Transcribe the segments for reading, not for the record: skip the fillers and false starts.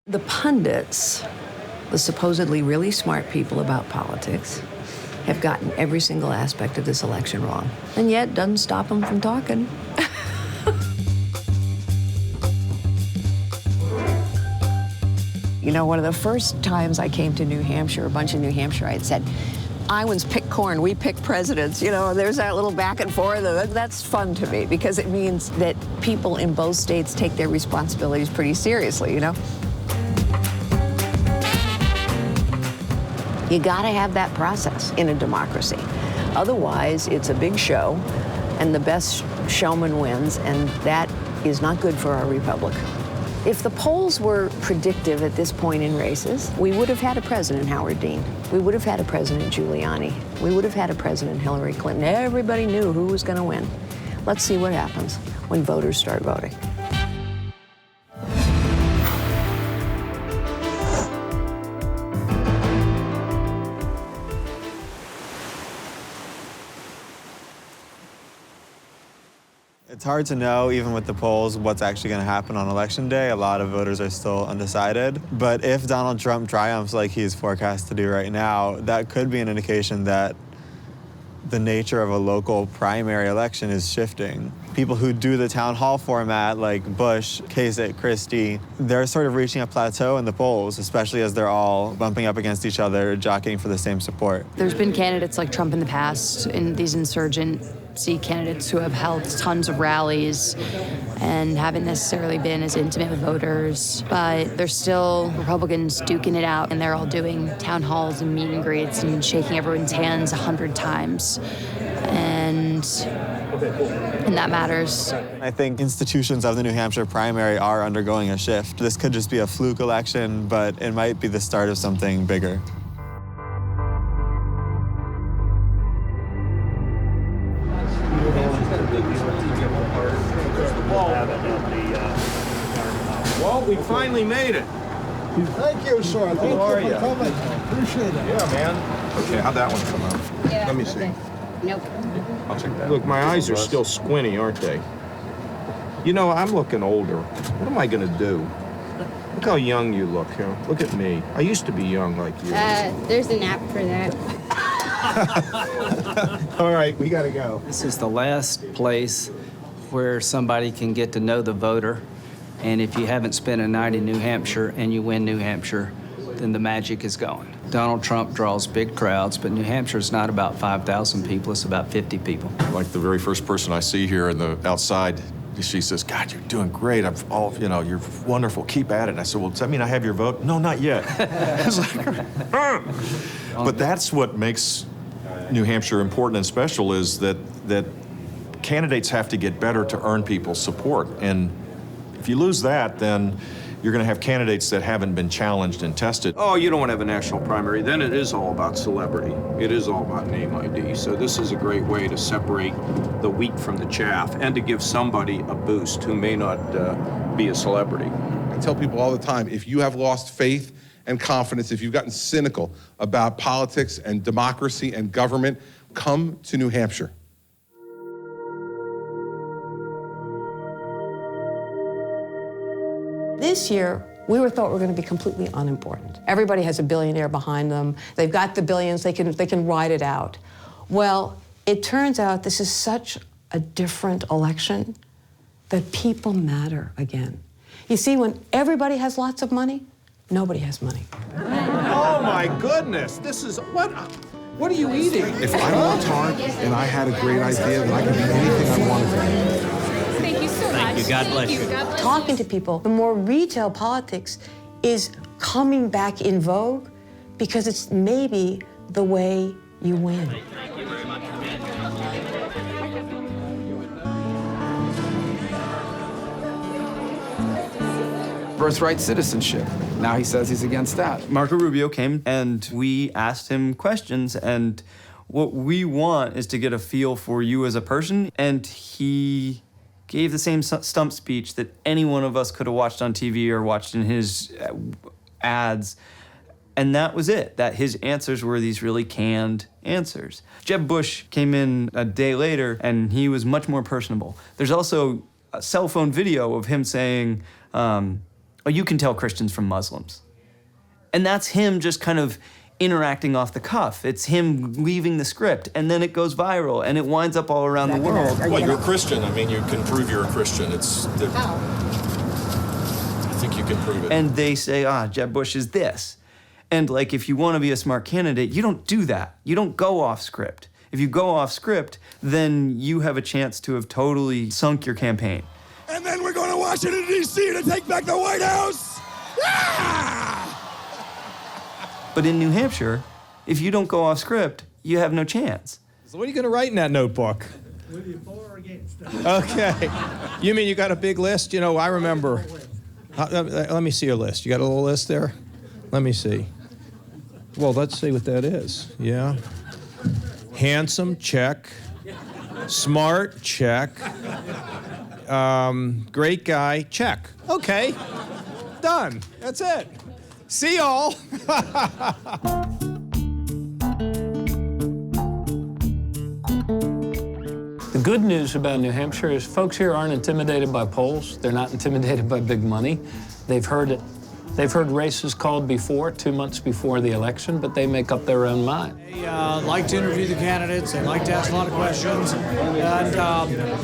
The pundits, the supposedly really smart people about politics, have gotten every single aspect of this election wrong. And yet, doesn't stop them from talking. You know, one of the first times I came to New Hampshire, a bunch of New Hampshireites said, Iowans pick corn, we pick presidents. You know, there's that little back and forth. That's fun to me because it means that people in both states take their responsibilities pretty seriously, you know? You gotta have that process in a democracy. Otherwise, it's a big show, and the best showman wins, and that is not good for our republic. If the polls were predictive at this point in races, we would have had a president, Howard Dean. We would have had a president, Giuliani. We would have had a president, Hillary Clinton. Everybody knew who was gonna win. Let's see what happens when voters start voting. It's hard to know, even with the polls, what's actually going to happen on Election Day. A lot of voters are still undecided. But if Donald Trump triumphs like he's forecast to do right now, that could be an indication that the nature of a local primary election is shifting. People who do the town hall format, like Bush, Kasich, Christie, they're sort of reaching a plateau in the polls, especially as they're all bumping up against each other, jockeying for the same support. There's been candidates like Trump in the past, and these insurgency candidates who have held tons of rallies and haven't necessarily been as intimate with voters, but there's still Republicans duking it out, and they're all doing town halls and meet and greets and shaking everyone's hands 100 times. And that matters. I think institutions of the New Hampshire primary are undergoing a shift. This could just be a fluke election, but it might be the start of something bigger. Well, we finally made it. Thank you, sir. Thank you are for you? coming. Appreciate it. Yeah, man. Okay, how'd that one come out? Yeah, Let me see. Nope. I'll check that. Look, my eyes are still squinty, aren't they? You know, I'm looking older. What am I gonna do? Look how young you look, you know? Look at me. I used to be young like you. There's an app for that. All right, we gotta go. This is the last place where somebody can get to know the voter. And if you haven't spent a night in New Hampshire and you win New Hampshire, then the magic is gone. Donald Trump draws big crowds, but New Hampshire is not about 5,000 people, it's about 50 people. Like the very first person I see here in the outside, she says, God, you're doing great. You're wonderful. Keep at it. And I said, well, does that mean I have your vote? No, not yet. It's like, but that's what makes New Hampshire important and special is that candidates have to get better to earn people's support. And if you lose that, then you're going to have candidates that haven't been challenged and tested. Oh, you don't want to have a national primary. Then it is all about celebrity. It is all about name ID. So this is a great way to separate the wheat from the chaff and to give somebody a boost who may not be a celebrity. I tell people all the time, if you have lost faith and confidence, if you've gotten cynical about politics and democracy and government, come to New Hampshire. This year, we were thought we were going to be completely unimportant. Everybody has a billionaire behind them. They've got the billions, they can ride it out. Well, it turns out this is such a different election that people matter again. You see, when everybody has lots of money, nobody has money. Oh my goodness, this is, what are you eating? If I worked hard and I had a great idea, then I could be anything I wanted to be. Thank you so much. Thank you. God bless you. Talking to people, the more retail politics is coming back in vogue because it's maybe the way you win. Birthright citizenship. Now he says he's against that. Marco Rubio came and we asked him questions, and what we want is to get a feel for you as a person, and he gave the same stump speech that any one of us could have watched on TV or watched in his ads, and that was it, that his answers were these really canned answers. Jeb Bush came in a day later, and he was much more personable. There's also a cell phone video of him saying, oh, you can tell Christians from Muslims. And that's him just kind of interacting off the cuff. It's him leaving the script, and then it goes viral, and it winds up all around the world. Well, you're a Christian. I mean, you can prove you're a Christian. I think you can prove it. And they say, Jeb Bush is this. And like, if you want to be a smart candidate, you don't do that. You don't go off script. If you go off script, then you have a chance to have totally sunk your campaign. And then we're going to Washington, D.C. to take back the White House. Yeah! But in New Hampshire, if you don't go off script, you have no chance. So what are you going to write in that notebook? Whether you're for or against. Okay. You mean you got a big list? You know, I remember. Let me see your list. You got a little list there? Let me see. Well, let's see what that is. Yeah. Handsome, check. Smart, check. Great guy, check. Okay. Done. That's it. See y'all. The good news about New Hampshire is folks here aren't intimidated by polls. They're not intimidated by big money. They've heard it. They've heard races called before, 2 months before the election, but they make up their own mind. They like to interview the candidates. They like to ask a lot of questions. And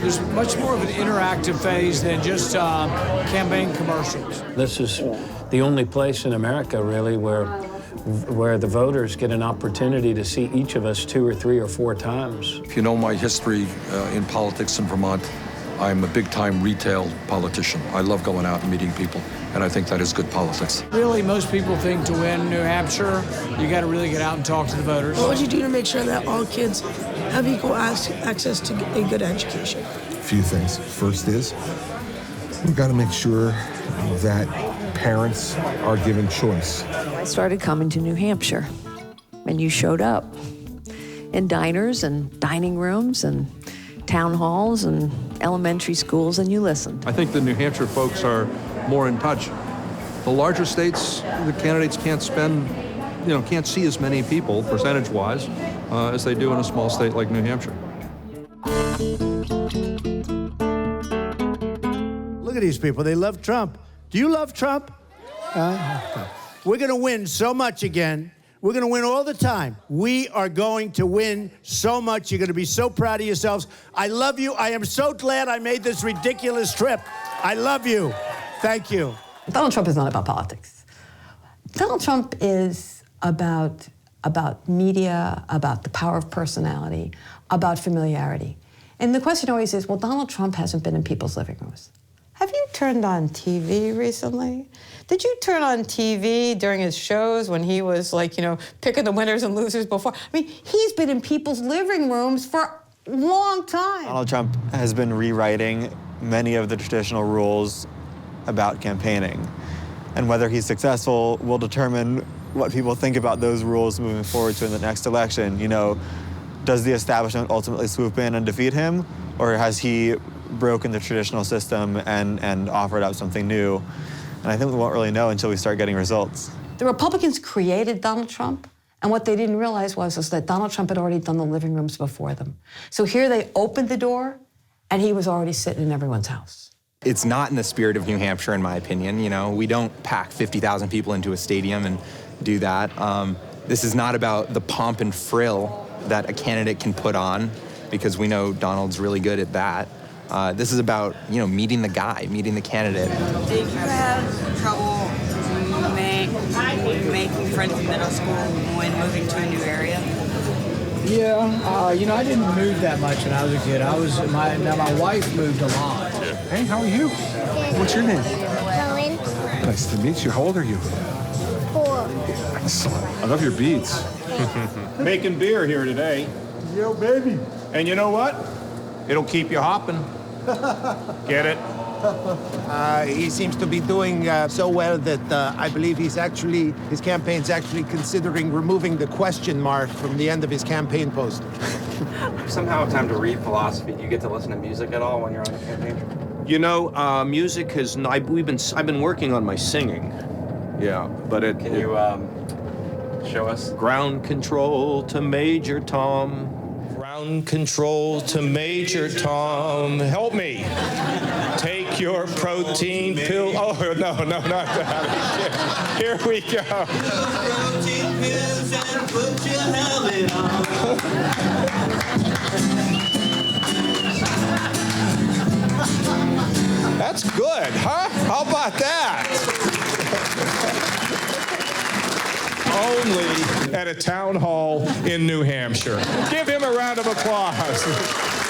there's much more of an interactive phase than just campaign commercials. This is the only place in America, really, where the voters get an opportunity to see each of us 2 or 3 or 4 times. If you know my history in politics in Vermont, I'm a big-time retail politician. I love going out and meeting people, and I think that is good politics. Really, most people think to win New Hampshire, you got to really get out and talk to the voters. What would you do to make sure that all kids have equal access to a good education? A few things. First is, we've got to make sure that parents are given choice. I started coming to New Hampshire, and you showed up in diners and dining rooms and town halls and elementary schools, and you listened. I think the New Hampshire folks are more in touch. The larger states, the candidates can't can't see as many people, percentage-wise, as they do in a small state like New Hampshire. Look at these people. They love Trump. Do you love Trump? We're going to win so much again. We're going to win all the time. We are going to win so much. You're going to be so proud of yourselves. I love you. I am so glad I made this ridiculous trip. I love you. Thank you. Donald Trump is not about politics. Donald Trump is about media, about the power of personality, about familiarity. And the question always is, well, Donald Trump hasn't been in people's living rooms. Have you turned on TV recently? Did you turn on TV during his shows when he was picking the winners and losers before? I mean, he's been in people's living rooms for a long time. Donald Trump has been rewriting many of the traditional rules about campaigning. And whether he's successful will determine what people think about those rules moving forward to in the next election. Does the establishment ultimately swoop in and defeat him? Or has he broken the traditional system and offered up something new? And I think we won't really know until we start getting results. The Republicans created Donald Trump, and what they didn't realize was that Donald Trump had already done the living rooms before them. So here they opened the door, and he was already sitting in everyone's house. It's not in the spirit of New Hampshire, in my opinion. We don't pack 50,000 people into a stadium and do that. This is not about the pomp and frill that a candidate can put on, because we know Donald's really good at that. This is about, meeting the guy, meeting the candidate. Did you have trouble making friends in middle school when moving to a new area? Yeah, I didn't move that much when I was a kid. My wife moved a lot. Hey, how are you? What's your name? Rowan. Nice to meet you. How old are you? 4. Excellent. I love your beads. Making beer here today. Yo, baby. And you know what? It'll keep you hopping. Get it? He seems to be doing so well that I believe his campaign's actually considering removing the question mark from the end of his campaign post. Somehow have time to read philosophy. Do you get to listen to music at all when you're on a campaign? Music has. I've been working on my singing. Yeah, but it. Can you show us? Ground control to Major Tom. Ground control to Major Tom. Help me. Take your protein pill. Oh, no, not that. Here we go. Protein pills and put your helmet on. That's good, huh? How about that? Only at a town hall in New Hampshire. Give him a round of applause.